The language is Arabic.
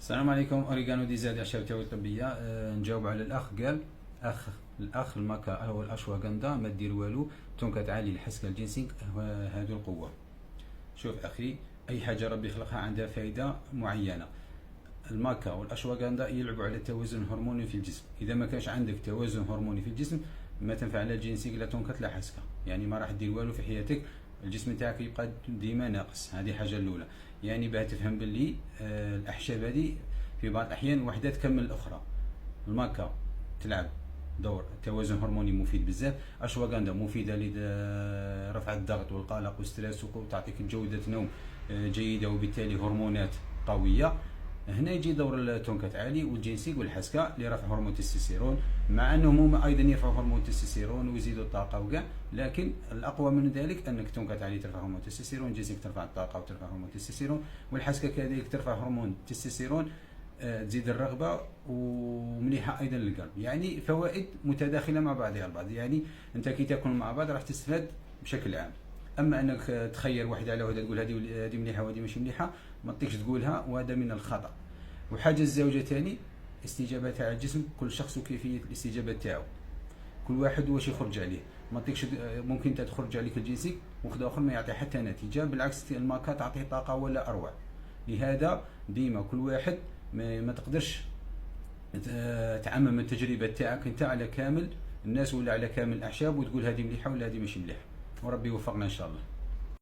السلام عليكم. اوريغانو دي زاد اعشاب التهوية الطبية. نجاوب على الاخ قال الاخ الماكا او الاشواغندا ما دير والو، تنكت عالي الحسكه الجنسي هذو القوه. شوف اخي، اي حاجه ربي يخلقها عندها فائده معينه. الماكا والاشواغندا يلعبوا على التوازن الهرموني في الجسم. اذا ما كانش عندك توازن هرموني في الجسم ما تنفع لا جنسيك لا تنكت لا حسكه، يعني ما راح دير والو في حياتك. الجسم تاعك يبقى ديما ناقص. هذه حاجه الاولى. يعني باه تفهم باللي الاحشاب هذه في بعض الاحيان وحده تكمل الاخرى. الماكا تلعب دور توازن هرموني مفيد بزاف. اشواغندا مفيده لرفع الضغط والقلق والستريس، وتعطيك جوده نوم جيده وبالتالي هرمونات قويه. هنا يجي دور التونكات عالي والجنسيك والحسكه لرفع هرمون التستوستيرون، مع انهم هما ايضا يرفعوا هرمون التستوستيرون ويزيدوا الطاقه وكاع، لكن الاقوى من ذلك انك تونكات عالي ترفع هرمون التستوستيرون، جنسيك ترفع الطاقه وترفع هرمون التستوستيرون، والحسكه كذلك ترفع هرمون التستوستيرون، تزيد الرغبه ومليحه ايضا للقلب. يعني فوائد متداخله مع بعضها البعض. يعني انت كي تاكل مع بعض راح تستفاد بشكل عام. اما انك تخير واحده على واحده تقول هذه مليحه وهذه ماشي مليحه، ما تطيقش تقولها، وهذا من الخطا. وحاجه الزوجه ثاني، استجابه تاع الجسم، كل شخص وكيفيه الاستجابه تاعو، كل واحد واش يخرج عليه. ما تطيقش ممكن انت تخرج عليك الجنسيك وخذ اخر ما يعطي حتى نتيجه، بالعكس الماكا تعطيه طاقه ولا اروع. لهذا ديما كل واحد ما تقدرش تعمم التجربه تاعك انت على كامل الناس ولا على كامل الاعشاب وتقول هذه مليحه ولا هذه ماشي مليحه. وربي يوفقنا ان شاء الله.